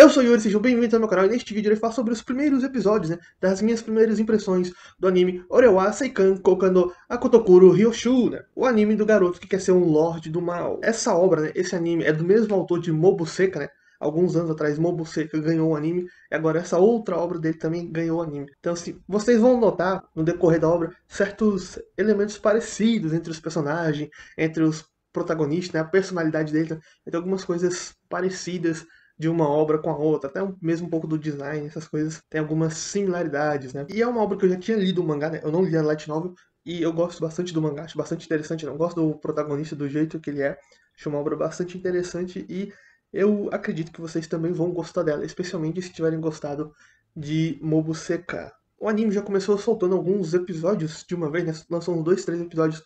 Eu sou o Yuri, sejam bem-vindos ao meu canal e neste vídeo eu irei falar sobre os primeiros episódios, das minhas primeiras impressões do anime Orewa Seikan Kouka no Akotokuro Ryoshu, o anime do garoto que quer ser um Lorde do Mal. Essa obra, esse anime, é do mesmo autor de Mobuseka, Alguns anos atrás, Mobuseka ganhou o anime, e agora essa outra obra dele também ganhou o anime. Então, assim, vocês vão notar, no decorrer da obra, certos elementos parecidos entre os personagens, entre os protagonistas, a personalidade dele, tem algumas coisas parecidas de uma obra com a outra, até mesmo um pouco do design, essas coisas têm algumas similaridades, E é uma obra que eu já tinha lido o mangá, Eu não li a light novel, e eu gosto bastante do mangá, acho bastante interessante, não gosto do protagonista, do jeito que ele é, acho uma obra bastante interessante e eu acredito que vocês também vão gostar dela, especialmente se tiverem gostado de Mobuseka. O anime já começou soltando alguns episódios de uma vez, Lançou uns 2, 3 episódios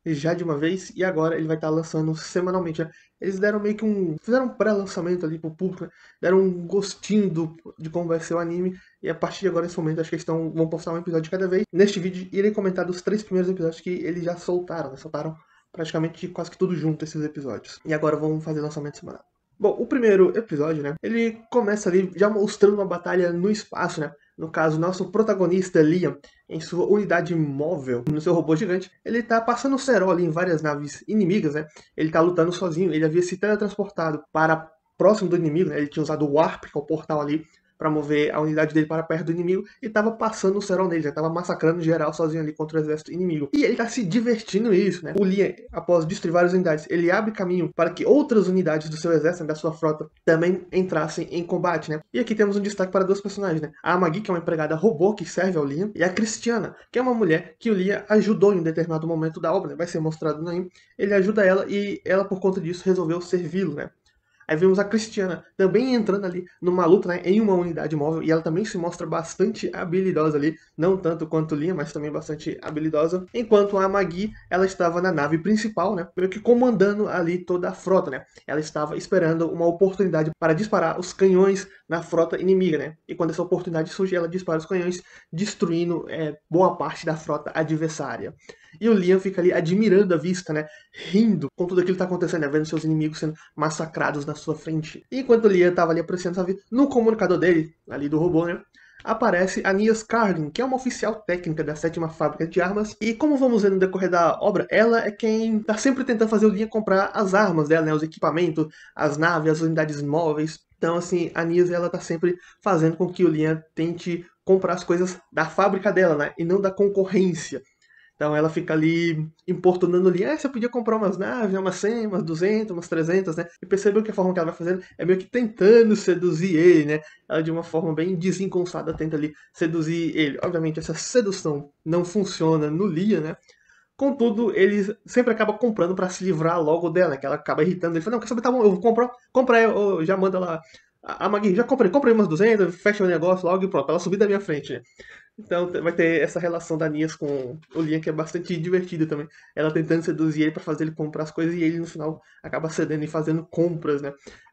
já de uma vez, e agora ele vai estar lançando semanalmente, Eles deram meio que fizeram um pré-lançamento ali pro público, Deram um gostinho de como vai ser o anime, e a partir de agora, nesse momento, acho que eles vão postar um episódio de cada vez. Neste vídeo, irei comentar dos 3 primeiros episódios que eles já soltaram, Soltaram praticamente quase que tudo junto esses episódios. E agora vão fazer lançamento semanal. Bom, o primeiro episódio, ele começa ali já mostrando uma batalha no espaço, No caso, nosso protagonista, Liam, em sua unidade móvel, no seu robô gigante, ele tá passando o cerol ali em várias naves inimigas, Ele tá lutando sozinho, ele havia se teletransportado para próximo do inimigo, Ele tinha usado o Warp, que é o portal ali, para mover a unidade dele para perto do inimigo, e estava passando o cerol nele, já estava massacrando geral sozinho ali contra o exército inimigo. E ele está se divertindo nisso, O Liam, após destruir várias unidades, ele abre caminho para que outras unidades do seu exército, da sua frota, também entrassem em combate, E aqui temos um destaque para 2 personagens, A Amagi, que é uma empregada robô que serve ao Liam, e a Cristiana, que é uma mulher que o Liam ajudou em um determinado momento da obra, Vai ser mostrado no anime. Ele ajuda ela e ela, por conta disso, resolveu servi-lo, Aí vemos a Cristiana também entrando ali numa luta, em uma unidade móvel, e ela também se mostra bastante habilidosa ali, não tanto quanto Linha, mas também bastante habilidosa. Enquanto a Maggie, ela estava na nave principal, meio que comandando ali toda a frota, Ela estava esperando uma oportunidade para disparar os canhões na frota inimiga, E quando essa oportunidade surge, ela dispara os canhões, destruindo boa parte da frota adversária. E o Liam fica ali admirando a vista, rindo com tudo aquilo que está acontecendo, vendo seus inimigos sendo massacrados na sua frente. E enquanto o Liam estava ali apreciando essa vida, no comunicador dele, ali do robô, aparece a Nia Scarlin, que é uma oficial técnica da 7ª Fábrica de Armas. E como vamos ver no decorrer da obra, ela é quem está sempre tentando fazer o Liam comprar as armas dela, os equipamentos, as naves, as unidades móveis. Então, assim, a Nia, ela tá sempre fazendo com que o Liam tente comprar as coisas da fábrica dela, e não da concorrência. Então ela fica ali importunando ali, você podia comprar umas naves, umas 100, umas 200, umas 300, E percebeu que a forma que ela vai fazendo é meio que tentando seduzir ele, Ela de uma forma bem desengonçada tenta ali seduzir ele. Obviamente essa sedução não funciona no Lia, Contudo, ele sempre acaba comprando pra se livrar logo dela, que ela acaba irritando ele. Fala, não, quer saber, tá bom, eu vou comprar, eu já manda lá. A Magui, já comprei umas 200, fecha o negócio logo e pronto, pra ela subir da minha frente, Então vai ter essa relação da Nias com o Liam que é bastante divertida também. Ela tentando seduzir ele pra fazer ele comprar as coisas e ele no final acaba cedendo e fazendo compras,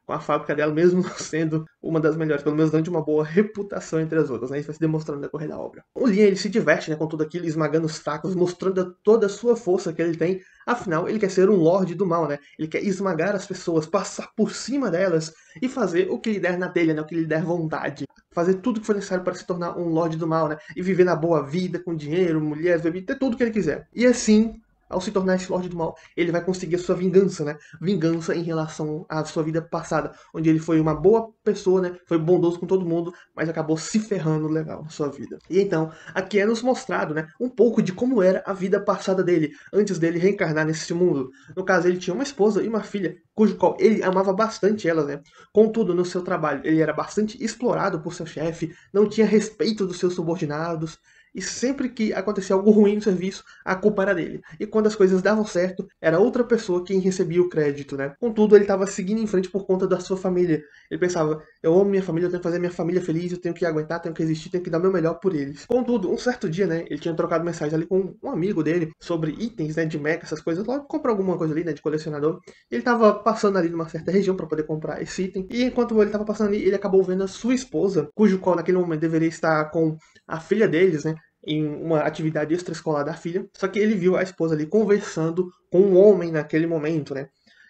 Com a fábrica dela, mesmo não sendo uma das melhores, pelo menos dando uma boa reputação entre as outras, Isso vai se demonstrando no decorrer da obra. O Liam, ele se diverte, com tudo aquilo, esmagando os fracos, mostrando toda a sua força que ele tem. Afinal, ele quer ser um Lorde do Mal, Ele quer esmagar as pessoas, passar por cima delas e fazer o que lhe der na telha, O que lhe der vontade. Fazer tudo o que for necessário para se tornar um Lorde do Mal, E viver na boa vida, com dinheiro, mulheres, bebida, ter tudo o que ele quiser. E assim, ao se tornar esse Lorde do Mal, ele vai conseguir a sua vingança, Vingança em relação à sua vida passada, onde ele foi uma boa pessoa, Foi bondoso com todo mundo, mas acabou se ferrando legal na sua vida. E então, aqui é nos mostrado, Um pouco de como era a vida passada dele, antes dele reencarnar nesse mundo. No caso, ele tinha uma esposa e uma filha, cujo qual ele amava bastante elas, Contudo, no seu trabalho, ele era bastante explorado por seu chefe, não tinha respeito dos seus subordinados, e sempre que acontecia algo ruim no serviço, a culpa era dele. E quando as coisas davam certo, era outra pessoa quem recebia o crédito, Contudo, ele estava seguindo em frente por conta da sua família. Ele pensava, eu amo minha família, eu tenho que fazer minha família feliz, eu tenho que aguentar, tenho que existir, tenho que dar o meu melhor por eles. Contudo, um certo dia, ele tinha trocado mensagem ali com um amigo dele sobre itens, de mecha, essas coisas, logo comprar alguma coisa ali, de colecionador. Ele estava passando ali numa certa região para poder comprar esse item, e enquanto ele estava passando ali, ele acabou vendo a sua esposa, cujo qual naquele momento deveria estar com a filha deles, em uma atividade extraescolar da filha, só que ele viu a esposa ali conversando com um homem naquele momento,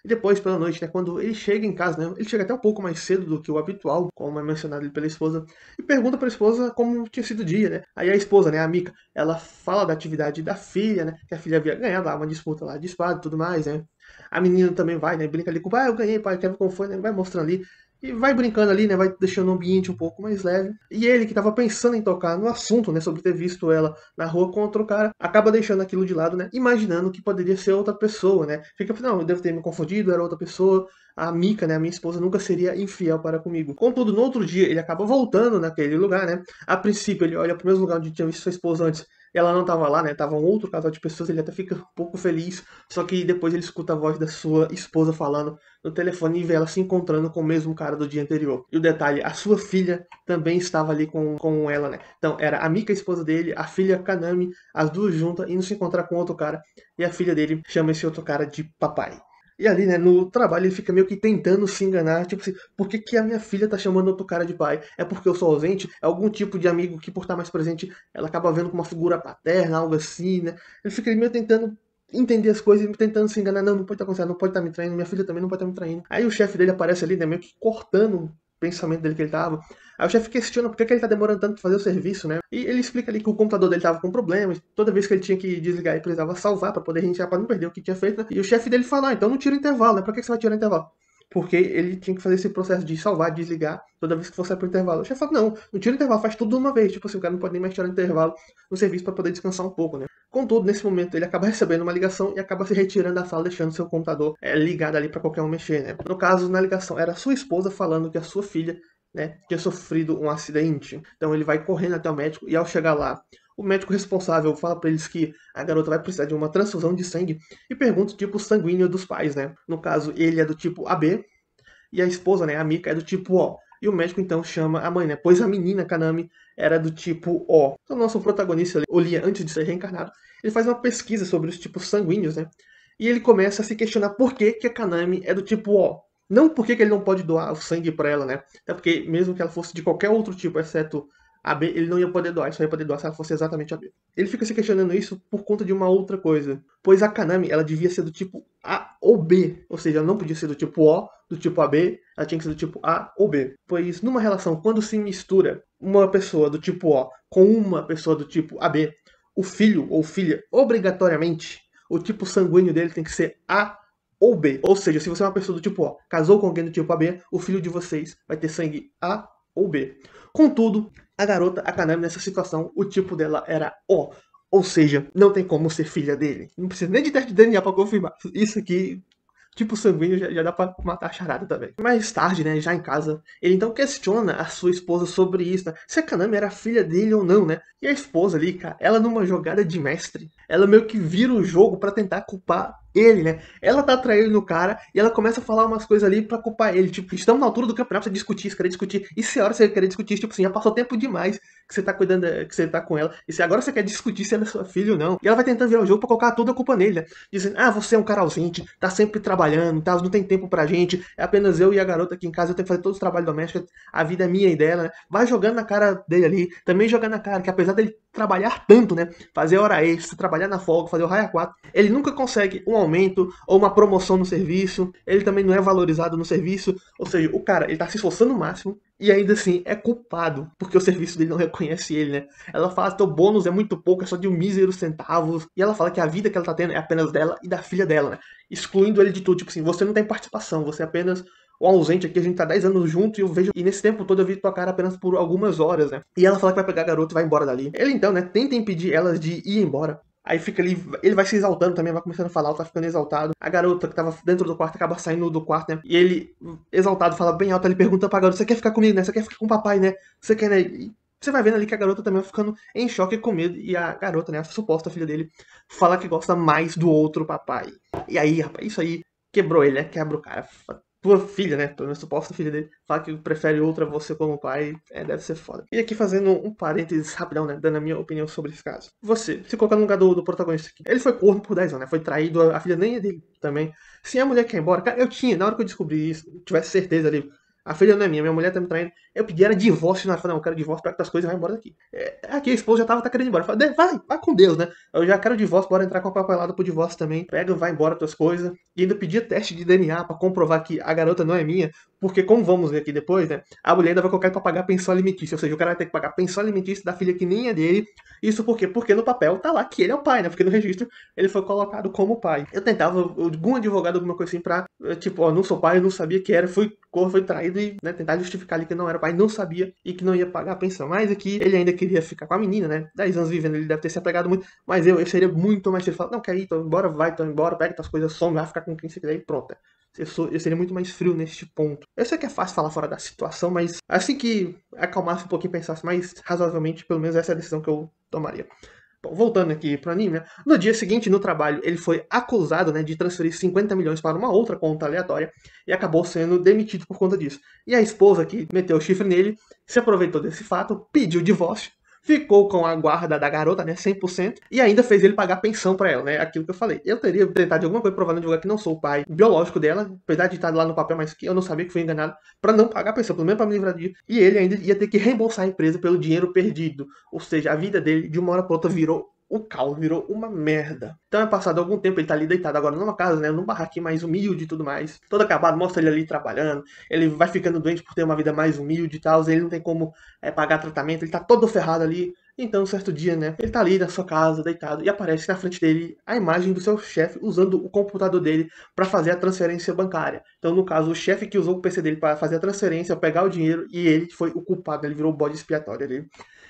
E depois, pela noite, né, quando ele chega em casa, né, ele chega até um pouco mais cedo do que o habitual, como é mencionado ali pela esposa, e pergunta pra esposa como tinha sido o dia, né. Aí a esposa, né, a Mika, ela fala da atividade da filha, né, que a filha havia ganhado lá uma disputa lá de espada e tudo mais, né. A menina também vai, né, brinca ali com o pai, eu ganhei, pai, quer ver como foi, né, vai mostrando ali. E vai brincando ali, né, vai deixando o ambiente um pouco mais leve. E ele, que tava pensando em tocar no assunto, né, sobre ter visto ela na rua com outro cara, acaba deixando aquilo de lado, né, imaginando que poderia ser outra pessoa, né. Fica, não, eu devo ter me confundido, era outra pessoa. A Mika, né, a minha esposa, nunca seria infiel para comigo. Contudo, no outro dia, ele acaba voltando naquele lugar, né. A princípio, ele olha pro mesmo lugar onde tinha visto sua esposa antes. Ela não estava lá, né? Tava um outro casal de pessoas, ele até fica um pouco feliz. Só que depois ele escuta a voz da sua esposa falando no telefone e vê ela se encontrando com o mesmo cara do dia anterior. E o detalhe, a sua filha também estava ali com ela, né? Então era a Mika, a esposa dele, a filha Kanami, as duas juntas, indo se encontrar com outro cara. E a filha dele chama esse outro cara de papai. E ali, né, no trabalho, ele fica meio que tentando se enganar, tipo assim, por que, que a minha filha tá chamando outro cara de pai? É porque eu sou ausente? É algum tipo de amigo que, por estar mais presente, ela acaba vendo como uma figura paterna, algo assim, né? Ele fica ali meio tentando entender as coisas, tentando se enganar, não, não pode estar acontecendo, não pode estar me traindo, minha filha também não pode estar me traindo. Aí o chefe dele aparece ali, né, meio que cortando o pensamento dele que ele tava. Aí o chefe questiona por que ele tá demorando tanto pra fazer o serviço, né? E ele explica ali que o computador dele tava com problemas, toda vez que ele tinha que desligar, ele precisava salvar pra poder reiniciar, pra não perder o que tinha feito, né? E o chefe dele fala, ah, então não tira o intervalo, né? Pra que você vai tirar o intervalo? Porque ele tinha que fazer esse processo de salvar, desligar, toda vez que fosse pro intervalo. O chefe fala, não tira o intervalo, faz tudo de uma vez. Tipo assim, o cara não pode nem mais tirar o intervalo no serviço pra poder descansar um pouco, né? Contudo, nesse momento, ele acaba recebendo uma ligação e acaba se retirando da sala, deixando seu computador ligado ali pra qualquer um mexer, né? No caso, na ligação, era a sua esposa falando que a sua filha, né, tinha sofrido um acidente. Então ele vai correndo até o médico e ao chegar lá, o médico responsável fala pra eles que a garota vai precisar de uma transfusão de sangue e pergunta o tipo sanguíneo dos pais, né? No caso, ele é do tipo AB e a esposa, né, a Mika, é do tipo O. E o médico então chama a mãe, né? Pois a menina, Kanami, era do tipo O. Então, o nosso protagonista, o Lia, antes de ser reencarnado, ele faz uma pesquisa sobre os tipos sanguíneos, né? E ele começa a se questionar por que, que a Kanami é do tipo O. Não por que, que ele não pode doar o sangue pra ela, né? É porque, mesmo que ela fosse de qualquer outro tipo, exceto a B, ele não ia poder doar, ele só ia poder doar se ela fosse exatamente a B. Ele fica se questionando isso por conta de uma outra coisa. Pois a Kanami, ela devia ser do tipo A ou B. Ou seja, ela não podia ser do tipo O, do tipo AB, ela tinha que ser do tipo A ou B. Pois numa relação, quando se mistura uma pessoa do tipo O com uma pessoa do tipo AB, o filho ou filha, obrigatoriamente, o tipo sanguíneo dele tem que ser A ou B. Ou seja, se você é uma pessoa do tipo O, casou com alguém do tipo AB, o filho de vocês vai ter sangue A ou B. Contudo, a garota, a Kanami, nessa situação, o tipo dela era O. Ou seja, não tem como ser filha dele. Não precisa nem de teste de DNA pra confirmar. Isso aqui, tipo sanguíneo, já dá pra matar a charada também. Mais tarde, né, já em casa, ele então questiona a sua esposa sobre isso, né? Se a Kanami era filha dele ou não, né? E a esposa ali, cara, ela numa jogada de mestre, ela meio que vira o jogo pra tentar culpar ele, né? Ela tá traindo no cara e ela começa a falar umas coisas ali pra culpar ele. Tipo, estamos na altura do campeonato pra discutir, você querer discutir. E se a hora você querer discutir, tipo assim, já passou tempo demais que você tá cuidando, que você tá com ela. E se agora você quer discutir se ela é sua filha ou não. E ela vai tentando virar o jogo pra colocar toda a culpa nele, né? Dizendo, ah, você é um cara ausente, tá sempre trabalhando, tá, não tem tempo pra gente, é apenas eu e a garota aqui em casa, eu tenho que fazer todo o trabalho doméstico, a vida é minha e dela, né? Vai jogando na cara dele ali, também jogando na cara que apesar dele trabalhar tanto, né? Fazer hora extra, trabalhar na folga, fazer o raia 4, ele nunca consegue um aumento ou uma promoção no serviço, ele também não é valorizado no serviço, ou seja, o cara, ele tá se esforçando o máximo e ainda assim é culpado porque o serviço dele não reconhece ele, né? Ela fala que teu bônus é muito pouco, é só de um mísero centavos, e ela fala que a vida que ela tá tendo é apenas dela e da filha dela, né? Excluindo ele de tudo, tipo assim, você não tem participação, você é apenas o ausente aqui, a gente tá 10 anos junto e eu vejo. E nesse tempo todo eu vi tua cara apenas por algumas horas, né? E ela fala que vai pegar a garota e vai embora dali. Ele então, né, tenta impedir elas de ir embora. Aí fica ali, ele vai se exaltando também, vai começando a falar, tá ficando exaltado. A garota que tava dentro do quarto acaba saindo do quarto, né? E ele, exaltado, fala bem alto, ele pergunta pra garota, você quer ficar comigo, né? Você quer ficar com o papai, né? Você quer, né? E você vai vendo ali que a garota também vai ficando em choque com medo. E a garota, né, a suposta filha dele, fala que gosta mais do outro papai. E aí, rapaz, isso aí quebrou ele, né? Quebra o cara. Tua filha, né? Pelo menos suposta filha dele, fala que prefere outra você como pai, deve ser foda. E aqui fazendo um parênteses rapidão, né? Dando a minha opinião sobre esse caso. Você, se colocar no lugar do protagonista aqui. Ele foi corno por 10 anos, né? Foi traído, a filha nem é dele também. Se a mulher quer ir embora, cara, eu tinha, na hora que eu descobri isso, tivesse certeza ali, a filha não é minha mulher tá me traindo, Eu pedi era divórcio, ela falou, não, eu quero divórcio, pega as coisas e vai embora daqui. Aqui a esposa já tava tá querendo ir embora. Eu falei, vai com Deus, né? Eu já quero divórcio, bora entrar com a papelada pro divórcio também. Pega, vai embora tuas coisas. E ainda pedia teste de DNA pra comprovar que a garota não é minha, porque como vamos ver aqui depois, né? A mulher ainda vai colocar ele pra pagar pensão alimentícia, ou seja, o cara vai ter que pagar pensão alimentícia da filha que nem é dele. Isso por quê? Porque no papel tá lá que ele é o pai, né? Porque no registro ele foi colocado como pai. Eu tentava, algum advogado, alguma coisa assim pra, tipo, ó, não sou pai, eu não sabia que era, foi traído e, né, tentar justificar ali que não era pai, não sabia e que não ia pagar a pensão. Mas aqui ele ainda queria ficar com a menina, né? 10 anos vivendo, ele deve ter se apegado muito, mas eu seria muito mais feliz. Falar, não, quer ir, tô embora, vai, tô embora, pega tuas coisas, some, vai ficar com quem você quiser e pronto. Eu seria muito mais frio neste ponto. Eu sei que é fácil falar fora da situação, mas assim que acalmasse um pouquinho e pensasse mais razoavelmente, pelo menos essa é a decisão que eu tomaria. Bom, voltando aqui pro anime, né? No dia seguinte, no trabalho, ele foi acusado, né, de transferir 50 milhões para uma outra conta aleatória e acabou sendo demitido por conta disso. E a esposa, que meteu o chifre nele, se aproveitou desse fato, pediu divórcio, ficou com a guarda da garota, né, 100%, e ainda fez ele pagar pensão pra ela, né, aquilo que eu falei. Eu teria tentado de alguma coisa provar no advogado que não sou o pai biológico dela, apesar de estar lá no papel, mas que eu não sabia que fui enganado, pra não pagar a pensão, pelo menos pra me livrar disso. E ele ainda ia ter que reembolsar a empresa pelo dinheiro perdido. Ou seja, a vida dele, de uma hora pra outra, virou o caos, virou uma merda. Então é passado algum tempo, ele tá ali deitado agora numa casa, né, num barraquinho mais humilde e tudo mais. Todo acabado, mostra ele ali trabalhando. Ele vai ficando doente por ter uma vida mais humilde e tal, ele não tem como pagar tratamento, ele tá todo ferrado ali. Então, um certo dia, né, ele tá ali na sua casa, deitado, e aparece na frente dele a imagem do seu chefe usando o computador dele para fazer a transferência bancária. Então, no caso, o chefe que usou o PC dele para fazer a transferência, pegar o dinheiro, e ele foi o culpado, ele virou o bode expiatório ali.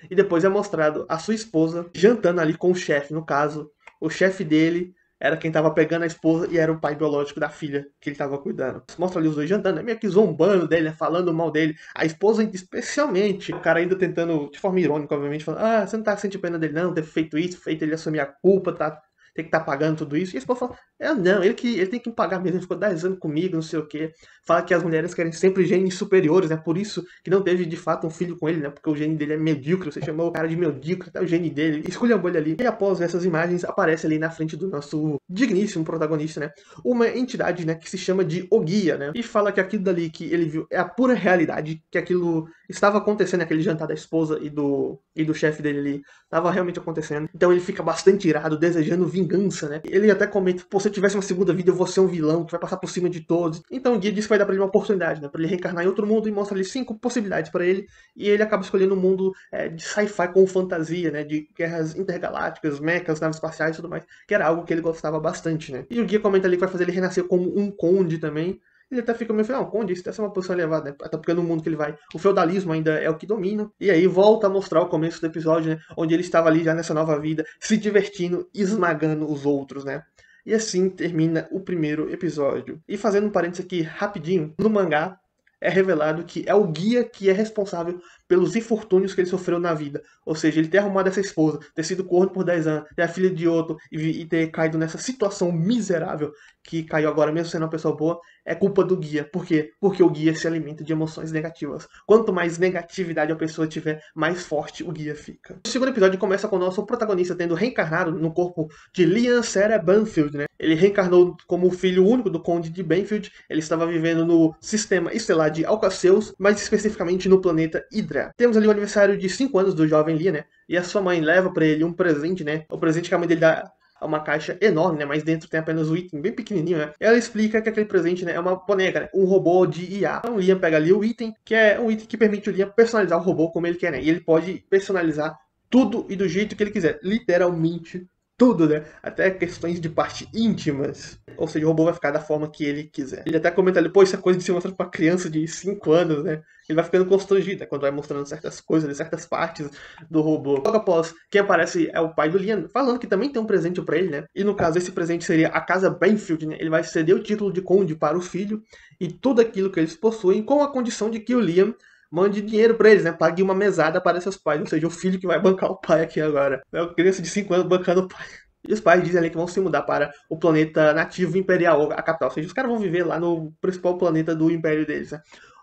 E depois é mostrado a sua esposa jantando ali com o chefe, no caso, o chefe dele era quem tava pegando a esposa e era o pai biológico da filha que ele tava cuidando. Mostra ali os dois jantando, né? Meio que zombando dele, né? Falando mal dele. A esposa, especialmente, o cara ainda tentando, de forma irônica, obviamente, falando: ah, você não tá sentindo pena dele, não, ter feito isso, feito ele assumir a culpa, tá? Tem que estar pagando tudo isso. E a esposa fala: não, ele tem que me pagar mesmo, ele ficou 10 anos comigo, não sei o quê. Fala que as mulheres querem sempre genes superiores, né? Por isso que não teve de fato um filho com ele, né? Porque o gene dele é medíocre, você chamou o cara de medíocre, tá o gene dele. Escolha a bolha ali. E após essas imagens, aparece ali na frente do nosso digníssimo protagonista, né? Uma entidade, né? Que se chama de Ogia, né? E fala que aquilo dali que ele viu é a pura realidade, que aquilo estava acontecendo, aquele jantar da esposa e do chefe dele ali. Estava realmente acontecendo. Então ele fica bastante irado, desejando vingança, né? Ele até comenta: pô, se eu tivesse uma segunda vida, eu vou ser um vilão que vai passar por cima de todos. Então o Guia diz que vai dar pra ele uma oportunidade, né? Pra ele reencarnar em outro mundo e mostra ali 5 possibilidades pra ele. E ele acaba escolhendo um mundo de sci-fi com fantasia, né? De guerras intergalácticas, mechas, naves espaciais e tudo mais. Que era algo que ele gostava bastante, né? E o Guia comenta ali que vai fazer ele renascer como um conde também. Ele até fica meio, não, conde, isso deve ser uma posição elevada, né? Até porque no mundo que ele vai, o feudalismo ainda é o que domina. E aí volta a mostrar o começo do episódio, né? Onde ele estava ali já nessa nova vida, se divertindo, esmagando os outros, né? E assim termina o primeiro episódio. E fazendo um parênteses aqui rapidinho, no mangá é revelado que é o Guia que é responsável pelos infortúnios que ele sofreu na vida. Ou seja, ele ter arrumado essa esposa, ter sido corno por 10 anos, ter a filha de outro e ter caído nessa situação miserável que caiu agora, mesmo sendo uma pessoa boa, é culpa do Guia. Por quê? Porque o Guia se alimenta de emoções negativas. Quanto mais negatividade a pessoa tiver, mais forte o Guia fica. O segundo episódio começa com o nosso protagonista tendo reencarnado no corpo de Liam Sarah Banfield, né? Ele reencarnou como o filho único do Conde de Banfield. Ele estava vivendo no sistema estelar de Alcaceus, mais especificamente no planeta Hydra. Temos ali o aniversário de 5 anos do jovem Liam, né? E a sua mãe leva para ele um presente, né? O presente que a mãe dele dá uma caixa enorme, né? Mas dentro tem apenas um item bem pequenininho, né? Ela explica que aquele presente, né, é uma boneca, né? Um robô de IA. Então o Liam pega ali o item, que é um item que permite o Liam personalizar o robô como ele quer, né? E ele pode personalizar tudo e do jeito que ele quiser. Literalmente tudo, né? Até questões de parte íntimas. Ou seja, o robô vai ficar da forma que ele quiser. Ele até comenta ali, pô, isso é coisa de se mostrar pra criança de 5 anos, né? Ele vai ficando constrangido, né? Quando vai mostrando certas coisas, certas partes do robô. Logo após, quem aparece é o pai do Liam, falando que também tem um presente pra ele, né? E no caso, esse presente seria a casa Banfield, né? Ele vai ceder o título de conde para o filho e tudo aquilo que eles possuem, com a condição de que o Liam mande dinheiro pra eles, né? Pague uma mesada para seus pais. Ou seja, o filho que vai bancar o pai aqui agora. É uma criança de 5 anos bancando o pai. E os pais dizem ali que vão se mudar para o planeta nativo imperial, a capital. Ou seja, os caras vão viver lá no principal planeta do império deles, né?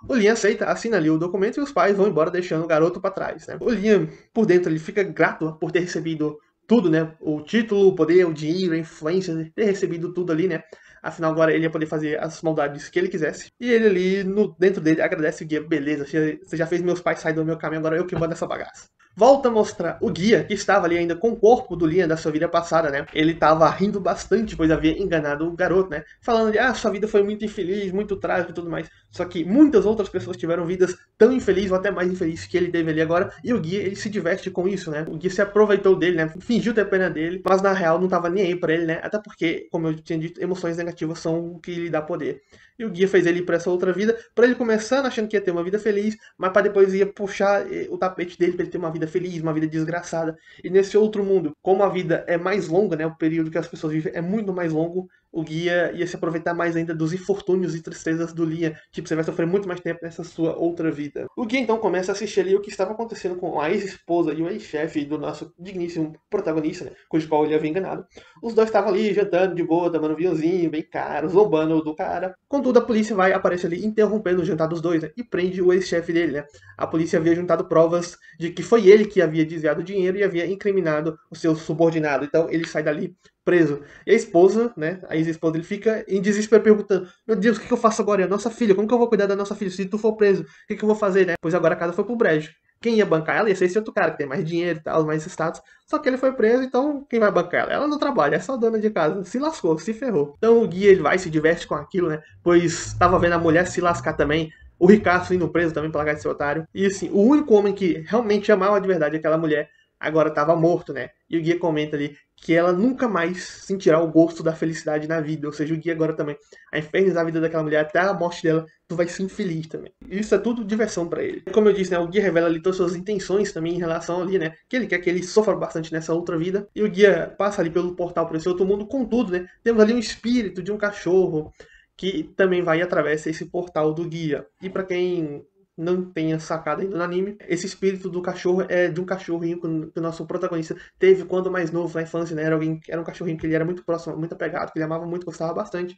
O Liam aceita, assina ali o documento e os pais vão embora deixando o garoto para trás, né? O Liam, por dentro, ele fica grato por ter recebido tudo, né? O título, o poder, o dinheiro, a influência, ter recebido tudo ali, né? Afinal, agora ele ia poder fazer as maldades que ele quisesse. E ele ali, dentro dele, agradece o guia. Beleza, você já fez meus pais sair do meu caminho, agora eu que mando essa bagaça. Volta a mostrar o guia, que estava ali ainda com o corpo do Liam da sua vida passada, né? Ele estava rindo bastante, pois havia enganado o garoto, né? Falando de, sua vida foi muito infeliz, muito trágica e tudo mais. Só que muitas outras pessoas tiveram vidas tão infelizes ou até mais infelizes que ele teve ali agora. E o guia, ele se diverte com isso, né? O guia se aproveitou dele, né? Fingiu ter pena dele, mas na real não tava nem aí pra ele, né? Até porque, como eu tinha dito, emoções negativas são o que lhe dá poder. E o guia fez ele ir pra essa outra vida, pra ele começando achando que ia ter uma vida feliz, mas pra depois ia puxar o tapete dele pra ele ter uma vida feliz, uma vida desgraçada. E nesse outro mundo, como a vida é mais longa, né, o período que as pessoas vivem é muito mais longo, o guia ia se aproveitar mais ainda dos infortúnios e tristezas do Liam. Tipo, você vai sofrer muito mais tempo nessa sua outra vida. O guia então começa a assistir ali o que estava acontecendo com a ex-esposa e o ex-chefe do nosso digníssimo protagonista, né, cujo qual ele havia enganado. Os dois estavam ali jantando de boa, tomando um vinhozinho bem caro, zombando do cara. Contudo, a polícia vai aparecer ali interrompendo o jantar dos dois, né, e prende o ex-chefe dele, né. A polícia havia juntado provas de que foi ele que havia desviado dinheiro e havia incriminado o seu subordinado. Então ele sai dali preso. E a esposa, né, a ex-esposa, ele fica em desespero perguntando: meu Deus, o que eu faço agora? É a nossa filha, como que eu vou cuidar da nossa filha se tu for preso? O que eu vou fazer, né? Pois agora a casa foi pro brejo. Quem ia bancar ela ia ser esse outro cara, que tem mais dinheiro e tal, mais status. Só que ele foi preso, então quem vai bancar ela? Ela não trabalha, é só dona de casa. Se lascou, se ferrou. Então o guia, ele vai, se diverte com aquilo, né? Pois tava vendo a mulher se lascar também. O Ricardo indo preso também pra largar esse otário. E assim, o único homem que realmente amava de verdade aquela mulher agora estava morto, né? E o guia comenta ali que ela nunca mais sentirá o gosto da felicidade na vida. Ou seja, o guia agora também, a infernizar a vida daquela mulher até a morte dela, tu vai ser infeliz também. E isso é tudo diversão para ele. Como eu disse, né? O guia revela ali todas as suas intenções também em relação ali, né? Que ele quer que ele sofra bastante nessa outra vida. E o guia passa ali pelo portal para esse outro mundo. Contudo, né? Temos ali um espírito de um cachorro que também vai e atravessa esse portal do guia. E para quem não tenha sacado ainda no anime, esse espírito do cachorro é de um cachorrinho que o nosso protagonista teve quando mais novo, na infância, né? Era um cachorrinho que ele era muito próximo, muito apegado, que ele amava muito, gostava bastante.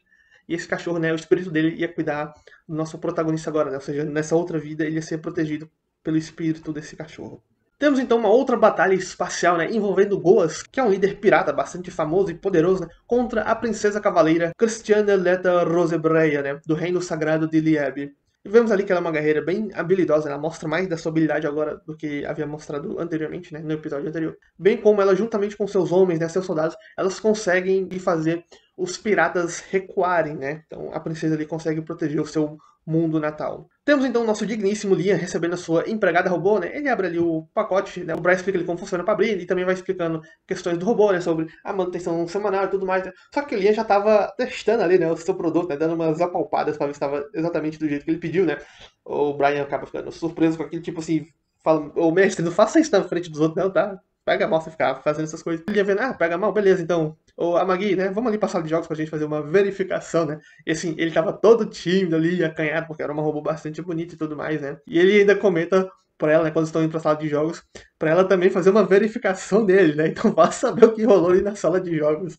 E esse cachorro, né, o espírito dele ia cuidar do nosso protagonista agora, né? Ou seja, nessa outra vida ele ia ser protegido pelo espírito desse cachorro. Temos então uma outra batalha espacial, né, envolvendo Goas, que é um líder pirata bastante famoso e poderoso, né, contra a princesa cavaleira Christiane Leta Rosebreia, né, do reino sagrado de Lieb. E vemos ali que ela é uma guerreira bem habilidosa, né? Ela mostra mais da sua habilidade agora do que havia mostrado anteriormente, né? No episódio anterior. Bem como ela, juntamente com seus homens, né? Seus soldados, elas conseguem fazer os piratas recuarem, né? Então a princesa ali consegue proteger o seu mundo natal. Temos então o nosso digníssimo Liam recebendo a sua empregada robô, né? Ele abre ali o pacote, né? O Brian explica ali como funciona para abrir e também vai explicando questões do robô, né? Sobre a manutenção semanal e tudo mais, né? Só que o Liam já estava testando ali, né? O seu produto, né? Dando umas apalpadas para ver se estava exatamente do jeito que ele pediu, né? O Brian acaba ficando surpreso com aquilo, tipo assim, fala: ô mestre, não faça isso na frente dos outros, não, tá? Pega mal você ficar fazendo essas coisas. Ele ia vendo, pega mal, beleza, então. Ô, a Magui, né? Vamos ali pra sala de jogos pra gente fazer uma verificação, né? E assim, ele tava todo tímido ali, acanhado, porque era uma robô bastante bonita e tudo mais, né? E ele ainda comenta pra ela, né, quando estão indo pra sala de jogos, pra ela também fazer uma verificação dele, né? Então vá saber o que rolou ali na sala de jogos.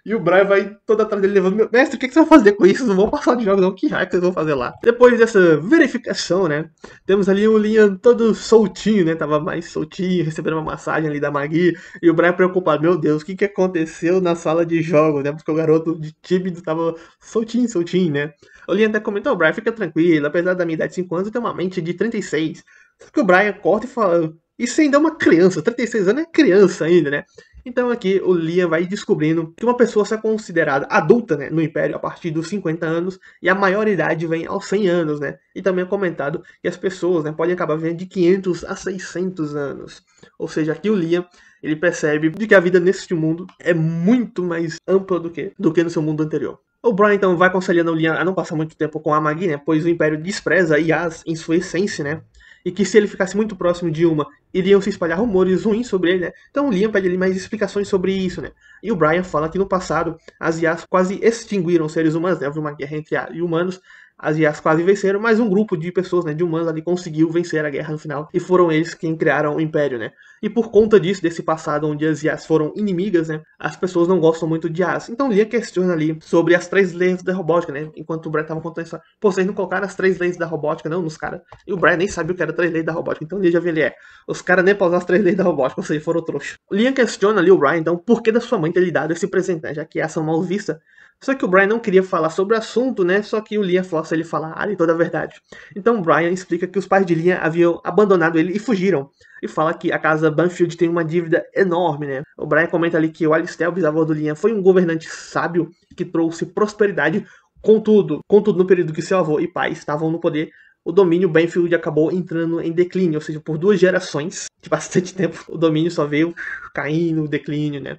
E o Brian vai todo atrás dele levando: meu mestre, o que você vai fazer com isso? Não vou passar de jogos, não. Que raio que vocês vão fazer lá? Depois dessa verificação, né? Temos ali o Liam todo soltinho, né? Tava mais soltinho, recebendo uma massagem ali da Magui. E o Brian preocupado: meu Deus, o que aconteceu na sala de jogos, né? Porque o garoto de tímido tava soltinho, soltinho, né? O Liam até comentou: Brian, fica tranquilo, apesar da minha idade de 5 anos, eu tenho uma mente de 36. Só que o Brian corta e fala: isso ainda é uma criança, 36 anos é criança ainda, né? Então aqui o Liam vai descobrindo que uma pessoa só é considerada adulta, né, no Império a partir dos 50 anos e a maioridade vem aos 100 anos, né? E também é comentado que as pessoas, né, podem acabar vivendo de 500 a 600 anos. Ou seja, aqui o Liam, ele percebe de que a vida neste mundo é muito mais ampla do que no seu mundo anterior. O Brian então vai aconselhando o Liam a não passar muito tempo com a Magui, né, pois o Império despreza Yas em sua essência, né? E que se ele ficasse muito próximo de uma, iriam se espalhar rumores ruins sobre ele, né? Então o Liam pede ali mais explicações sobre isso, né? E o Brian fala que no passado as IAs quase extinguiram os seres humanos, né? Houve uma guerra entre IA e humanos, as IAs quase venceram, mas um grupo de pessoas, né, de humanos ali conseguiu vencer a guerra no final, e foram eles quem criaram o Império, né? E por conta disso, desse passado onde as IAs foram inimigas, né, as pessoas não gostam muito de IAs. Então Liam questiona ali sobre as 3 leis da robótica, né? Enquanto o Brian tava contando isso, pô, vocês não colocaram as 3 leis da robótica, não, nos caras. E o Brian nem sabia o que era 3 leis da robótica, então ele já vê ele os caras nem pra usar as 3 leis da robótica, ou seja, foram trouxas. O Liam questiona ali o Brian, então, por que da sua mãe ter lhe dado esse presente, né? Já que essa mal vista Só que o Brian não queria falar sobre o assunto, né? Só que o Liam força ele a falar ali toda a verdade. Então o Brian explica que os pais de Liam haviam abandonado ele e fugiram. E fala que a casa Banfield tem uma dívida enorme, né? O Brian comenta ali que o Alistair, o bisavô do Liam, foi um governante sábio que trouxe prosperidade. Contudo, no período que seu avô e pai estavam no poder, o domínio Banfield acabou entrando em declínio, ou seja, por 2 gerações, de bastante tempo, o domínio só veio caindo, declínio, né?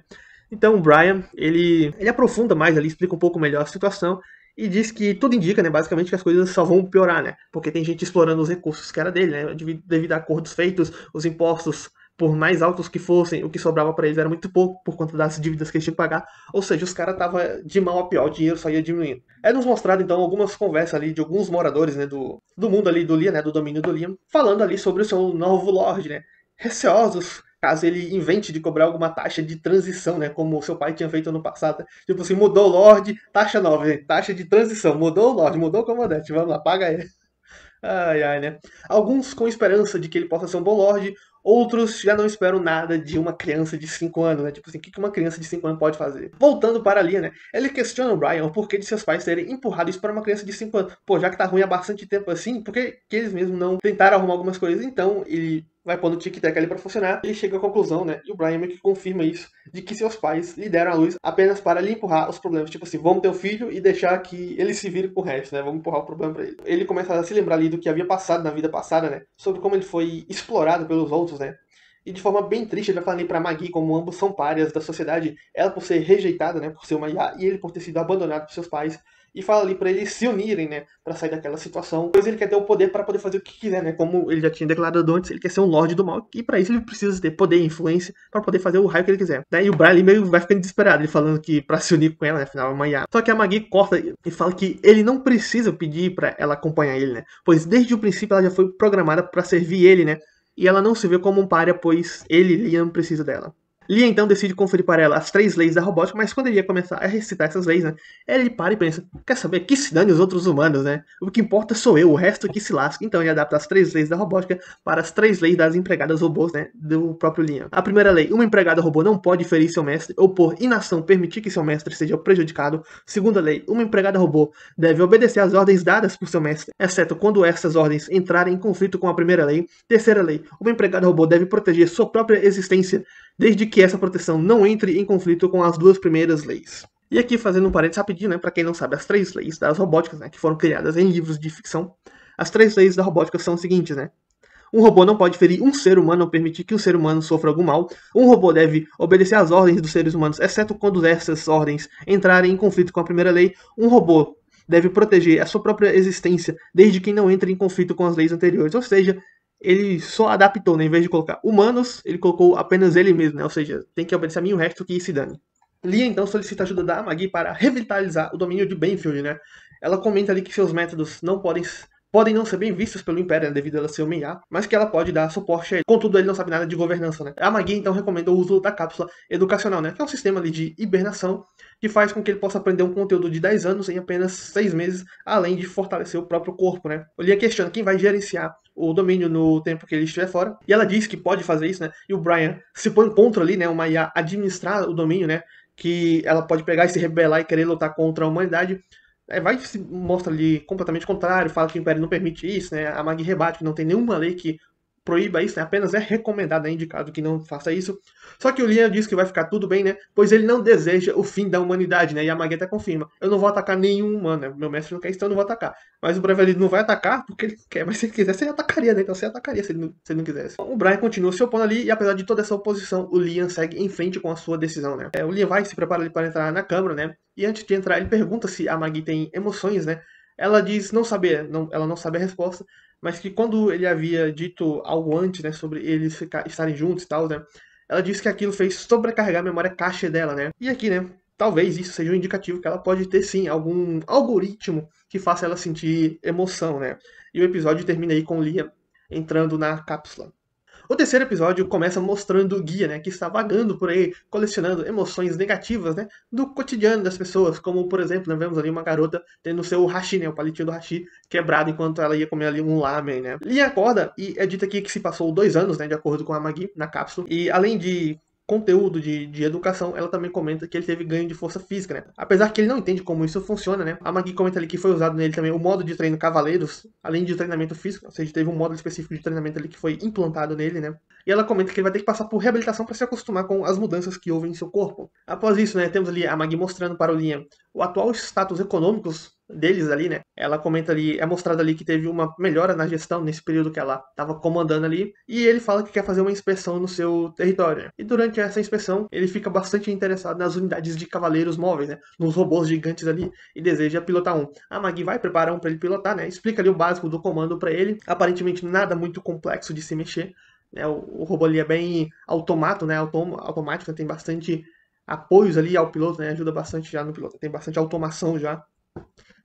Então o Brian, ele aprofunda mais ali, explica um pouco melhor a situação e diz que tudo indica, né, basicamente que as coisas só vão piorar, né? Porque tem gente explorando os recursos que era dele, né? Devido a acordos feitos, os impostos, por mais altos que fossem, o que sobrava para eles era muito pouco por conta das dívidas que eles tinham que pagar. Ou seja, os caras estavam de mal a pior, o dinheiro só ia diminuindo. É nos mostrado então algumas conversas ali de alguns moradores, né, do mundo ali do Liam, né, do domínio do Liam, falando ali sobre o seu novo Lorde, né? Receosos caso ele invente de cobrar alguma taxa de transição, né? Como o seu pai tinha feito ano passado. Tipo assim, mudou o Lorde, taxa nova, gente, taxa de transição. Mudou o Lorde, mudou o comandante. Vamos lá, paga ele. Ai, ai, né? Alguns com esperança de que ele possa ser um bom Lorde, outros já não esperam nada de uma criança de 5 anos, né? Tipo assim, o que uma criança de 5 anos pode fazer? Voltando para ali, né? Ele questiona o Brian o porquê de seus pais terem empurrado isso para uma criança de 5 anos. Pô, já que tá ruim há bastante tempo assim, por que eles mesmos não tentaram arrumar algumas coisas? Então, ele vai pondo o tic-tac ali pra funcionar, ele chega à conclusão, né? E o Brian meio que confirma isso, de que seus pais lhe deram a luz apenas para lhe empurrar os problemas. Tipo assim, vamos ter um filho e deixar que ele se vire com o resto, né? Vamos empurrar o problema pra ele. Ele começa a se lembrar ali do que havia passado na vida passada, né? Sobre como ele foi explorado pelos outros, né? E de forma bem triste, ele vai falando ali pra Maggie como ambos são párias da sociedade, ela por ser rejeitada, né, por ser uma IA, e ele por ter sido abandonado por seus pais. E fala ali pra eles se unirem, né, pra sair daquela situação. Pois ele quer ter o poder para poder fazer o que quiser, né, como ele já tinha declarado antes, ele quer ser um Lorde do Mal, e pra isso ele precisa ter poder e influência para poder fazer o raio que ele quiser. E o Brian ali meio vai ficando desesperado, ele falando que pra se unir com ela, né, afinal é uma IA. Só que a Maggie corta e fala que ele não precisa pedir pra ela acompanhar ele, né, pois desde o princípio ela já foi programada para servir ele, né, e ela não se vê como um pária, pois ele, Liam, precisa dela. Liam então decide conferir para ela as 3 leis da robótica, mas quando ele ia começar a recitar essas leis, né, ele para e pensa, quer saber, que se dane os outros humanos, né? O que importa sou eu, o resto que se lasca. Então ele adapta as 3 leis da robótica para as 3 leis das empregadas robôs, né, do próprio Liam. A primeira lei, uma empregada robô não pode ferir seu mestre ou por inação permitir que seu mestre seja prejudicado. Segunda lei, uma empregada robô deve obedecer às ordens dadas por seu mestre, exceto quando essas ordens entrarem em conflito com a primeira lei. Terceira lei, uma empregada robô deve proteger sua própria existência desde que essa proteção não entre em conflito com as 2 primeiras leis. E aqui fazendo um parênteses rapidinho, né, para quem não sabe, as 3 leis das robóticas, né, que foram criadas em livros de ficção, as 3 leis da robótica são as seguintes, né? Um robô não pode ferir um ser humano ou permitir que o ser humano sofra algum mal. Um robô deve obedecer às ordens dos seres humanos, exceto quando essas ordens entrarem em conflito com a primeira lei. Um robô deve proteger a sua própria existência, desde que não entre em conflito com as leis anteriores. Ou seja, ele só adaptou, né? Em vez de colocar humanos, ele colocou apenas ele mesmo, né? Ou seja, tem que obedecer a mim e o resto que se dane. Lia então solicita ajuda da Maggie para revitalizar o domínio de Banfield, né? Ela comenta ali que seus métodos não podem não ser bem vistos pelo Império, né, devido a ela ser uma IA, mas que ela pode dar suporte a ele. Contudo, ele não sabe nada de governança, né? A Maggie então recomenda o uso da cápsula educacional, né? Que é um sistema ali de hibernação que faz com que ele possa aprender um conteúdo de 10 anos em apenas 6 meses, além de fortalecer o próprio corpo, né? O Lia questiona quem vai gerenciar o domínio no tempo que ele estiver fora, e ela diz que pode fazer isso, né? E o Brian se põe contra ali, né? Uma IA administrar o domínio, né? Que ela pode pegar e se rebelar e querer lutar contra a humanidade. Vai se mostra ali completamente contrário, fala que o Império não permite isso, né? A Maggie rebate que não tem nenhuma lei que proíba isso, né? Apenas é recomendado, é indicado que não faça isso. Só que o Liam diz que vai ficar tudo bem, né? Pois ele não deseja o fim da humanidade, né? E a Maggie até confirma. Eu não vou atacar nenhum humano, né? Meu mestre não quer isso, então eu não vou atacar. Mas o Brian não vai atacar porque ele quer, mas se ele quisesse, ele atacaria, né? Então você atacaria se ele não quisesse. O Brian continua se opondo ali e apesar de toda essa oposição, o Liam segue em frente com a sua decisão, né? O Liam vai se preparar ali para entrar na câmara, né? E antes de entrar, ele pergunta se a Maggie tem emoções, né? Ela diz não saber, ela não sabe a resposta, mas que quando ele havia dito algo antes, né, sobre eles estarem juntos e tal, né, ela disse que aquilo fez sobrecarregar a memória cache dela, né, e aqui, né, talvez isso seja um indicativo que ela pode ter, sim, algum algoritmo que faça ela sentir emoção, né, e o episódio termina aí com Liam entrando na cápsula. O terceiro episódio começa mostrando o guia, né, que está vagando por aí, colecionando emoções negativas, né, do cotidiano das pessoas, como, por exemplo, nós vemos ali uma garota tendo o seu hashi, né, o palitinho do hashi, quebrado enquanto ela ia comer ali um lamen, né. Lia acorda e é dito aqui que se passou 2 anos, né, de acordo com a Maggie, na cápsula, e além de conteúdo de educação, ela também comenta que ele teve ganho de força física, né? Apesar que ele não entende como isso funciona, né? A Magi comenta ali que foi usado nele também o modo de treino Cavaleiros, além de treinamento físico, ou seja, teve um módulo específico de treinamento ali que foi implantado nele, né? E ela comenta que ele vai ter que passar por reabilitação para se acostumar com as mudanças que houve em seu corpo. Após isso, né, temos ali a Magi mostrando para o Liam o atual status econômicos deles ali, né? Ela comenta ali, é mostrado ali que teve uma melhora na gestão nesse período que ela estava comandando ali, e ele fala que quer fazer uma inspeção no seu território, né? E durante essa inspeção, ele fica bastante interessado nas unidades de cavaleiros móveis, né? Nos robôs gigantes ali, e deseja pilotar um. A Magi vai preparar um para ele pilotar, né? Explica ali o básico do comando para ele, aparentemente nada muito complexo de se mexer, né? O robô ali é bem automato, né? Automático, né? Tem bastante apoios ali ao piloto, né? Ajuda bastante já no piloto, tem bastante automação já,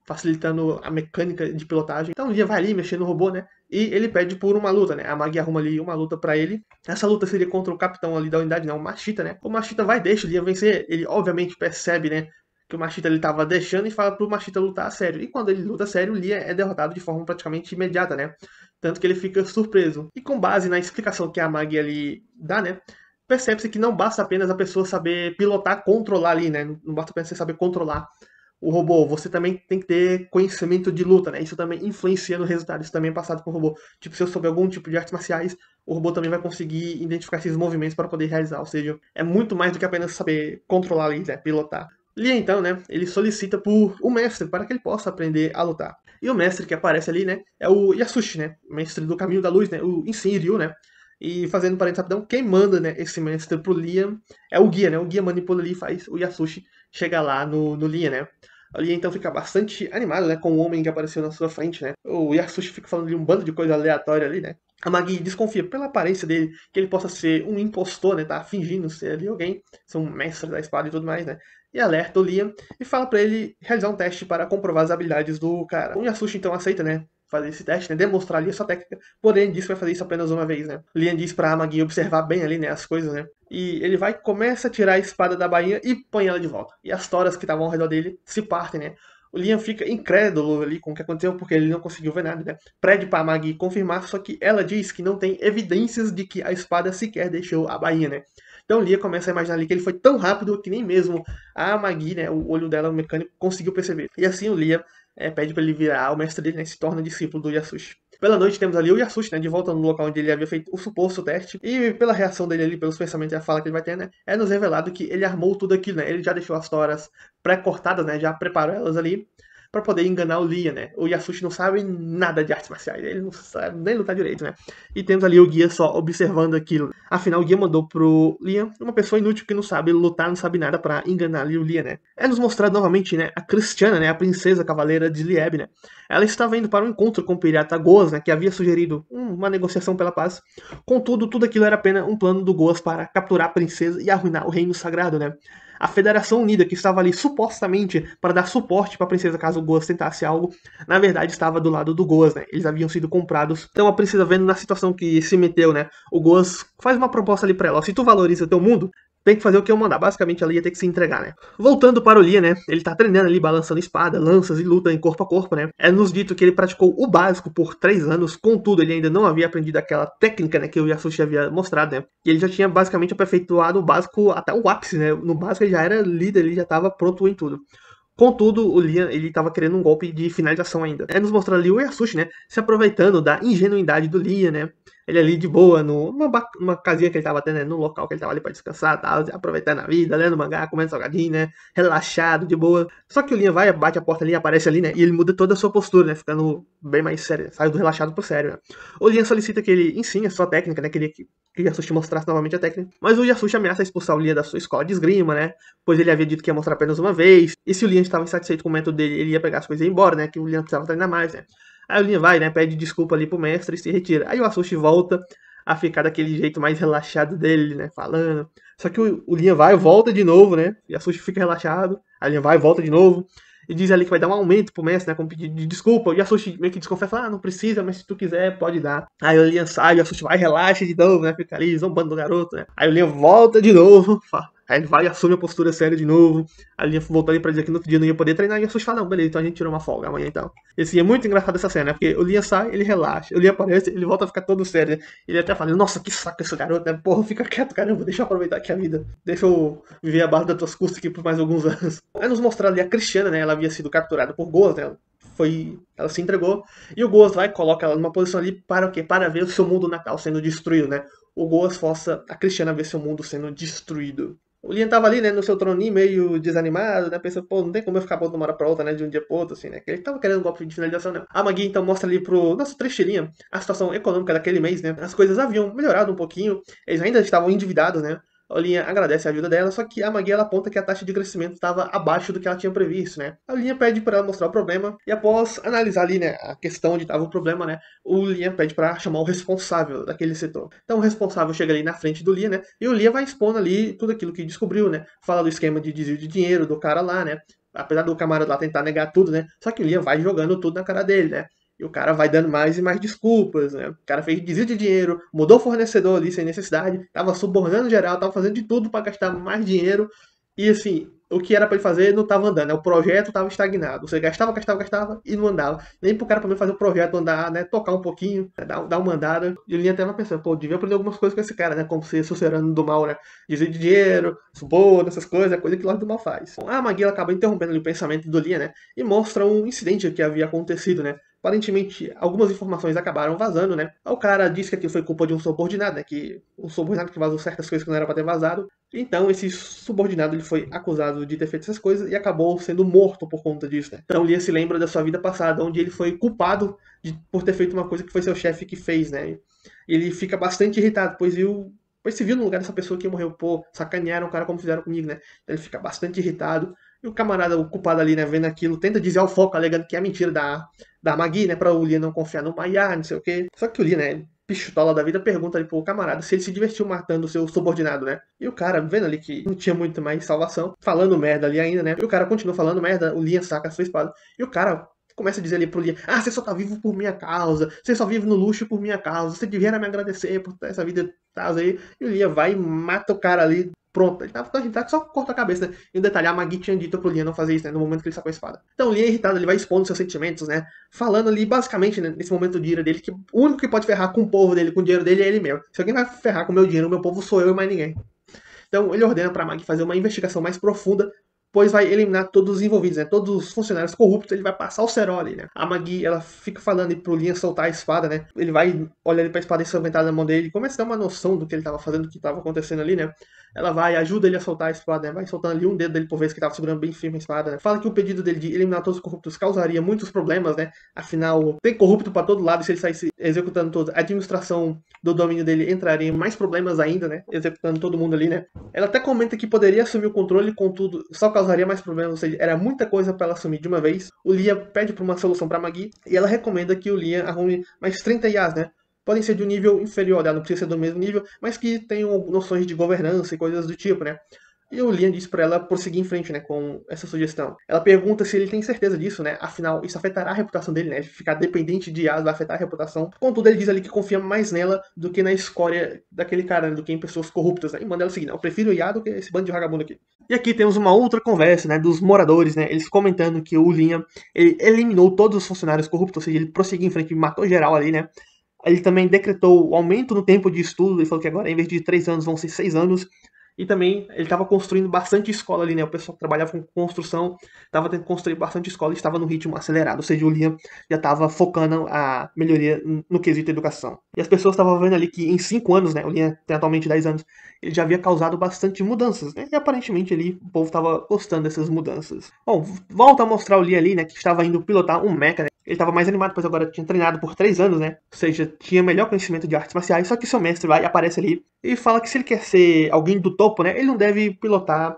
facilitando a mecânica de pilotagem. Então o Liam vai ali mexendo no robô, né? E ele pede por uma luta, né? A Magi arruma ali uma luta pra ele. Essa luta seria contra o capitão ali da unidade, né? O Mashita, né? O Mashita vai deixar o Liam vencer. Ele obviamente percebe, né? Que o Mashita ele tava deixando e fala pro Mashita lutar a sério. E quando ele luta a sério, o Liam é derrotado de forma praticamente imediata, né? Tanto que ele fica surpreso. E com base na explicação que a Magi ali dá, né? Percebe-se que não basta apenas a pessoa saber pilotar, controlar ali, né? Não basta apenas você saber controlar o robô, você também tem que ter conhecimento de luta, né? Isso também influencia no resultado, isso também é passado com o robô. Tipo, se eu souber algum tipo de artes marciais, o robô também vai conseguir identificar esses movimentos para poder realizar. Ou seja, é muito mais do que apenas saber controlar ali, né? Pilotar. Lia, então, né? Ele solicita por um mestre para que ele possa aprender a lutar. E o mestre que aparece ali, né? É o Yasushi, né? Mestre do Caminho da Luz, né? O Enshin Ryu, né? E fazendo parênteses rapidão, quem manda, né, esse mestre pro Liam é o guia, né? O guia manipula ali e faz o Yasushi chegar lá no Liam, né? O Liam então fica bastante animado, né, com o homem que apareceu na sua frente, né? O Yasushi fica falando de um bando de coisa aleatória ali, né? A Magi desconfia pela aparência dele que ele possa ser um impostor, né? Tá fingindo ser ali alguém, ser um mestre da espada e tudo mais, né? E alerta o Liam e fala pra ele realizar um teste para comprovar as habilidades do cara. O Yasushi então aceita, né? Fazer esse teste, né? Demonstrar ali a sua técnica. Porém, diz que vai fazer isso apenas uma vez, né? O Liam diz pra Magi observar bem ali, né? As coisas, né? E ele vai, começa a tirar a espada da bainha e põe ela de volta. E as toras que estavam ao redor dele se partem, né? O Liam fica incrédulo ali com o que aconteceu, porque ele não conseguiu ver nada, né? Pede pra Magi confirmar, só que ela diz que não tem evidências de que a espada sequer deixou a bainha, né? Então o Liam começa a imaginar ali que ele foi tão rápido que nem mesmo a Magi, né, o olho dela, o mecânico, conseguiu perceber. E assim o Liam pede para ele virar o mestre dele, né, se torna discípulo do Yasushi. Pela noite temos ali o Yasushi, né, de volta no local onde ele havia feito o suposto teste. E pela reação dele ali, pelos pensamentos e a fala que ele vai ter, né, é nos revelado que ele armou tudo aquilo, né. Ele já deixou as toras pré-cortadas, né, já preparou elas ali para poder enganar o Liam, né. O Yasushi não sabe nada de artes marciais, ele não sabe nem lutar direito, né. E temos ali o guia só observando aquilo. Afinal, o guia mandou pro Liam uma pessoa inútil que não sabe lutar, não sabe nada para enganar ali o Liam, né. É nos mostrado novamente, né, a Christiana, né, a princesa cavaleira de Lieb, né. Ela estava indo para um encontro com o pirata Goas, né, que havia sugerido uma negociação pela paz. Contudo, tudo aquilo era apenas um plano do Goas para capturar a princesa e arruinar o reino sagrado, né. A Federação Unida, que estava ali supostamente para dar suporte para a princesa caso o Goas tentasse algo, na verdade estava do lado do Goas, né? Eles haviam sido comprados. Então a princesa, vendo na situação que se meteu, né? O Goas faz uma proposta ali para ela: ó, se tu valoriza o teu mundo, tem que fazer o que eu mandar. Basicamente, ela ia ter que se entregar, né? Voltando para o Liam, né? Ele tá treinando ali, balançando espada, lanças e luta em corpo a corpo, né? É nos dito que ele praticou o básico por 3 anos, contudo, ele ainda não havia aprendido aquela técnica, né? Que o Yasushi havia mostrado, né? E ele já tinha basicamente aperfeiçoado o básico até o ápice, né? No básico ele já era líder, ele já estava pronto em tudo. Contudo, o Liam, ele tava querendo um golpe de finalização ainda. É nos mostrar ali o Yasushi, né, se aproveitando da ingenuidade do Liam, né, ele ali de boa, numa casinha que ele tava tendo, né, no local que ele tava ali pra descansar, tal, aproveitando a vida, lendo mangá, comendo salgadinho, né, relaxado, de boa. Só que o Liam vai, bate a porta ali, aparece ali, né, e ele muda toda a sua postura, né, ficando bem mais sério, sai do relaxado pro sério, né. O Liam solicita que ele ensine a sua técnica, né, queria que o Yasushi mostrasse novamente a técnica, mas o Yasushi ameaça expulsar o Liam da sua escola de esgrima, né, pois ele havia dito que ia mostrar apenas uma vez, e se o Liam estava insatisfeito com o método dele, ele ia pegar as coisas e ir embora, né, que o Liam precisava treinar mais, né. Aí o Liam vai, né, pede desculpa ali pro mestre e se retira. Aí o Yasushi volta a ficar daquele jeito mais relaxado dele, né, falando. Só que o Liam vai, volta de novo, né, e o Yasushi fica relaxado, aí o Liam vai, volta de novo, e diz ali que vai dar um aumento pro mestre, né, com pedido de desculpa. O Yasushi meio que desconfia, fala, não precisa, mas se tu quiser, pode dar. Aí o Liam sai, o Yasushi vai, relaxa de novo, né, fica ali zombando do garoto, né. Aí o Liam volta de novo, Aí ele vai e assume a postura séria de novo. A linha voltou ali pra dizer que no outro dia não ia poder treinar e ia assustar, não. Beleza, então a gente tirou uma folga amanhã então. Esse é muito engraçado essa cena, né? Porque o Liam sai, ele relaxa. O Liam aparece, ele volta a ficar todo sério, né? Ele até fala, nossa, que saco esse garoto, né? Porra, fica quieto, caramba, deixa eu aproveitar aqui a vida. Deixa eu viver a base das tuas custas aqui por mais alguns anos. Aí nos mostrar ali a Cristiana, né? Ela havia sido capturada por Goas, né? Ela se entregou. E o Goas vai e coloca ela numa posição ali para o quê? Para ver o seu mundo natal sendo destruído, né? O Goas força a Cristiana a ver seu mundo sendo destruído. O Liam tava ali, né, no seu troninho, meio desanimado, né, pensando, pô, não tem como eu ficar bom de uma hora pra outra, né, de um dia pro outro, assim, né, que ele tava querendo um golpe de finalização, né. A Maggie, então, mostra ali pro nosso trechinho a situação econômica daquele mês, né, as coisas haviam melhorado um pouquinho, eles ainda estavam endividados, né, a Linha agradece a ajuda dela, só que a Maggie ela aponta que a taxa de crescimento estava abaixo do que ela tinha previsto, né? A Linha pede para ela mostrar o problema e após analisar ali, né, a questão onde estava o problema, né, o Linha pede para chamar o responsável daquele setor. Então o responsável chega ali na frente do Linha, né, e o Linha vai expondo ali tudo aquilo que descobriu, né? Fala do esquema de desvio de dinheiro do cara lá, né? Apesar do camarada lá tentar negar tudo, né? Só que o Linha vai jogando tudo na cara dele, né? E o cara vai dando mais e mais desculpas, né? O cara fez desvio de dinheiro, mudou o fornecedor ali sem necessidade, tava subornando geral, tava fazendo de tudo para gastar mais dinheiro. E assim, o que era para ele fazer não tava andando, né? O projeto tava estagnado. Você gastava e não andava. Nem pro cara poder fazer o projeto andar, né? Tocar um pouquinho, né? Dar uma andada. E ele até vai pensando, pô, devia aprender algumas coisas com esse cara, né? Como ser sucerano do mal, né? Desvio de dinheiro, suborno, essas coisas, é coisa que o Lorde do Mal faz. A Magui acaba interrompendo ali o pensamento do Linha, né? E mostra um incidente que havia acontecido, né? Aparentemente, algumas informações acabaram vazando, né? O cara disse que aquilo foi culpa de um subordinado, né? Que o subordinado que vazou certas coisas que não era para ter vazado. Então, esse subordinado ele foi acusado de ter feito essas coisas e acabou sendo morto por conta disso, né? Então, Lia se lembra da sua vida passada, onde ele foi culpado por ter feito uma coisa que foi seu chefe que fez, né? E ele fica bastante irritado, pois se viu no lugar dessa pessoa que morreu, pô, sacanearam o cara como fizeram comigo, né? Então ele fica bastante irritado. E o camarada, o culpado ali, né, vendo aquilo, tenta desviar o foco, alegando que é mentira da Magui, né, pra o Lia não confiar no Maiar, não sei o quê. Só que o Lia, né, pistola da vida, pergunta ali pro camarada se ele se divertiu matando o seu subordinado, né? E o cara, vendo ali que não tinha muito mais salvação, falando merda ali ainda, né? E o cara continua falando merda, o Lia saca a sua espada. E o cara começa a dizer ali pro Lia, ah, você só tá vivo por minha causa, você só vive no luxo por minha causa, você devia me agradecer por essa vida tal aí. E o Lia vai e mata o cara ali. Pronto, ele tava tão irritado que só corta a cabeça, né? E um detalhe, a Magui tinha dito pro Liam não fazer isso, né? No momento que ele sacou a espada. Então o Liam irritado, ele vai expondo seus sentimentos, né? Falando ali, basicamente, né, nesse momento do dinheiro dele, que o único que pode ferrar com o povo dele, com o dinheiro dele, é ele mesmo. Se alguém vai ferrar com o meu dinheiro, o meu povo sou eu e mais ninguém. Então ele ordena pra Magui fazer uma investigação mais profunda, pois vai eliminar todos os envolvidos, né? Todos os funcionários corruptos, ele vai passar o cerol ali, né? A Magui, ela fica falando pro Liam soltar a espada, né? Ele vai olhar pra espada ensanguentada na mão dele, começa a ter uma noção do que ele tava fazendo, do que tava acontecendo ali, né? Ela vai, ajuda ele a soltar a espada, né? Vai soltando ali um dedo dele por vez que tava segurando bem firme a espada, né? Fala que o pedido dele de eliminar todos os corruptos causaria muitos problemas, né? Afinal, tem corrupto pra todo lado, e se ele saísse executando todos, a administração do domínio dele entraria em mais problemas ainda, né? Executando todo mundo ali, né? Ela até comenta que poderia assumir o controle, contudo, só causaria mais problemas, ou seja, era muita coisa para ela assumir de uma vez. O Lia pede por uma solução para Magui e ela recomenda que o Lia arrume mais 30 IAs, né? Podem ser de um nível inferior, não precisa ser do mesmo nível, mas que tenham noções de governança e coisas do tipo, né? E o Liam diz para ela prosseguir em frente, né, com essa sugestão. Ela pergunta se ele tem certeza disso, né? Afinal, isso afetará a reputação dele, né? Ficar dependente de IAs vai afetar a reputação. Contudo, ele diz ali que confia mais nela do que na escória daquele cara, né, do que em pessoas corruptas, né? E manda ela seguir, né? Eu prefiro o IA do que esse bando de vagabundo aqui. E aqui temos uma outra conversa, né, dos moradores, né? Eles comentando que o Liam, ele eliminou todos os funcionários corruptos, ou seja, ele prosseguiu em frente e matou geral ali, né? Ele também decretou o aumento no tempo de estudo, ele falou que agora, em vez de 3 anos, vão ser 6 anos. E também ele estava construindo bastante escola ali, né? O pessoal que trabalhava com construção estava tentando construir bastante escola e estava no ritmo acelerado. Ou seja, o Liam já estava focando a melhoria no quesito educação. E as pessoas estavam vendo ali que em 5 anos, né? O Liam tem atualmente 10 anos, ele já havia causado bastante mudanças, né? E aparentemente ali o povo estava gostando dessas mudanças. Bom, volta a mostrar o Liam ali, né? Que estava indo pilotar um mecha, né? Ele estava mais animado, pois agora tinha treinado por 3 anos, né? Ou seja, tinha melhor conhecimento de artes marciais, só que seu mestre vai e aparece ali e fala que se ele quer ser alguém do topo, né? Ele não deve pilotar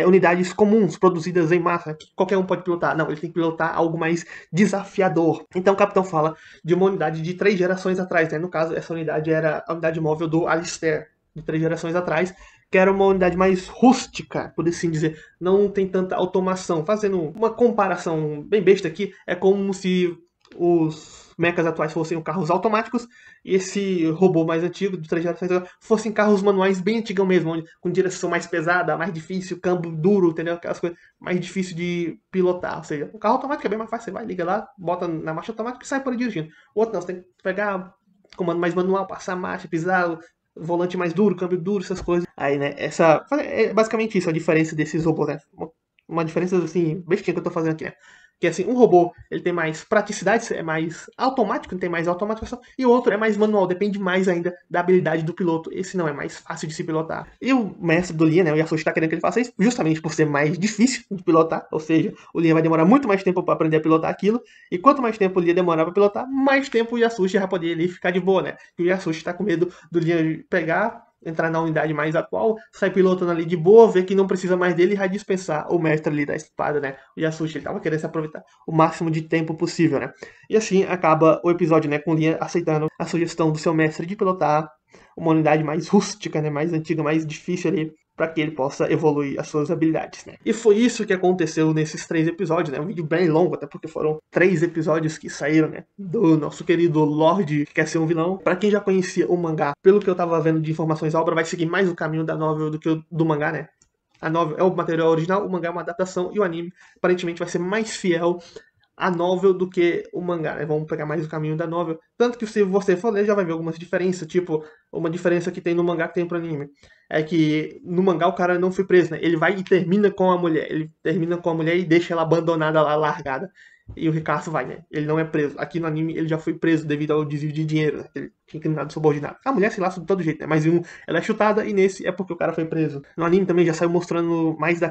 unidades comuns, produzidas em massa, que qualquer um pode pilotar. Não, ele tem que pilotar algo mais desafiador. Então o capitão fala de uma unidade de 3 gerações atrás, né? No caso, essa unidade era a unidade móvel do Alistair, de 3 gerações atrás, que era uma unidade mais rústica, por assim dizer. Não tem tanta automação. Fazendo uma comparação bem besta aqui, é como se os mechas atuais fossem carros automáticos e esse robô mais antigo, de 3 gerações, fossem carros manuais bem antigos mesmo, com direção mais pesada, mais difícil, câmbio duro, entendeu? Aquelas coisas mais difíceis de pilotar. Ou seja, o carro automático é bem mais fácil, você vai, liga lá, bota na marcha automática e sai por aí dirigindo. O outro não, você tem que pegar comando mais manual, passar a marcha, pisar, volante mais duro, câmbio duro, essas coisas. Aí, né, essa é basicamente isso, a diferença desses robôs, né? Uma diferença, assim, bestinha que eu tô fazendo aqui, né? Que, assim, um robô, ele tem mais praticidade, é mais automático, tem mais automatização, e o outro é mais manual, depende mais ainda da habilidade do piloto. Esse não é mais fácil de se pilotar. E o mestre do Lian, né, o Yasushi tá querendo que ele faça isso, justamente por ser mais difícil de pilotar, ou seja, o Lian vai demorar muito mais tempo para aprender a pilotar aquilo, e quanto mais tempo o Lian demorar para pilotar, mais tempo o Yasushi vai poder ali ficar de boa, né? E o Yasushi tá com medo do Lian pegar, entrar na unidade mais atual, sai pilotando ali de boa, ver que não precisa mais dele e vai dispensar o mestre ali da espada, né? O Yasushi, ele tava querendo se aproveitar o máximo de tempo possível, né? E assim acaba o episódio, né? Com o Lian aceitando a sugestão do seu mestre de pilotar uma unidade mais rústica, né? Mais antiga, mais difícil ali, para que ele possa evoluir as suas habilidades, né? E foi isso que aconteceu nesses 3 episódios, né? Um vídeo bem longo, até porque foram 3 episódios que saíram, né? Do nosso querido Lorde que quer ser um vilão. Para quem já conhecia o mangá, pelo que eu tava vendo de informações, a obra vai seguir mais o caminho da novel do que o do mangá, né? A novel é o material original, o mangá é uma adaptação e o anime aparentemente vai ser mais fiel a novel do que o mangá, né? Vamos pegar mais o caminho da novel. Tanto que se você for ler, já vai ver algumas diferenças. Tipo, uma diferença que tem no mangá que tem pro anime. É que no mangá o cara não foi preso, né? Ele vai e termina com a mulher. Ele termina com a mulher e deixa ela abandonada lá, largada. E o Ricardo vai, né? Ele não é preso. Aqui no anime ele já foi preso devido ao desvio de dinheiro, né? Ele tinha incriminado subordinado. A mulher se lasca de todo jeito, né? Mas em um ela é chutada e nesse é porque o cara foi preso. No anime também já saiu mostrando mais da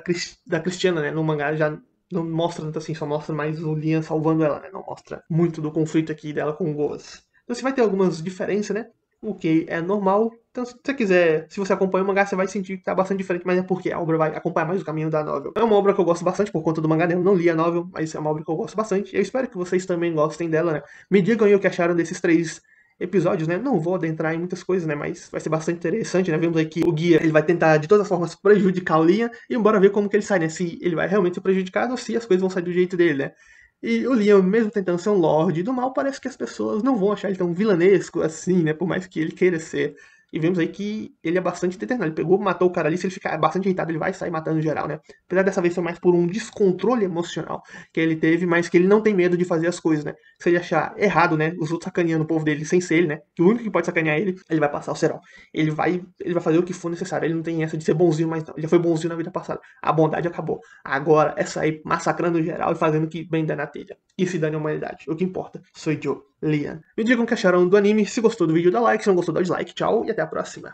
Cristiana, né? No mangá já não mostra tanto assim, só mostra mais o Lian salvando ela, né? Não mostra muito do conflito aqui dela com o Goas. Então você vai ter algumas diferenças, né? O que é normal. Então, se você quiser, se você acompanha o mangá, você vai sentir que tá bastante diferente, mas é porque a obra vai acompanhar mais o caminho da novel. É uma obra que eu gosto bastante por conta do mangá, né? Eu não li a novel, mas é uma obra que eu gosto bastante. Eu espero que vocês também gostem dela, né? Me digam aí o que acharam desses 3 episódios, né? Não vou adentrar em muitas coisas, né? Mas vai ser bastante interessante, né? Vemos aí que o guia, ele vai tentar de todas as formas prejudicar o Liam e bora ver como que ele sai, né? Se ele vai realmente ser prejudicado ou se as coisas vão sair do jeito dele, né? E o Liam, mesmo tentando ser um lorde do mal, parece que as pessoas não vão achar ele tão vilanesco assim, né? Por mais que ele queira ser. E vemos aí que ele é bastante determinado. Ele pegou, matou o cara ali. Se ele ficar bastante irritado, ele vai sair matando geral, né? Apesar dessa vez ser mais por um descontrole emocional que ele teve, mas que ele não tem medo de fazer as coisas, né? Se ele achar errado, né? Os outros sacaneando o povo dele sem ser ele, né? Que o único que pode sacanear ele vai passar o serão. Ele vai fazer o que for necessário. Ele não tem essa de ser bonzinho mais não. Ele já foi bonzinho na vida passada. A bondade acabou. Agora é sair massacrando geral e fazendo o que bem der na telha. E se dane a humanidade. O que importa. Sou eu, Lian. Me digam o que acharam do anime. Se gostou do vídeo, dá like. Se não gostou, dá dislike. Tchau e até a próxima.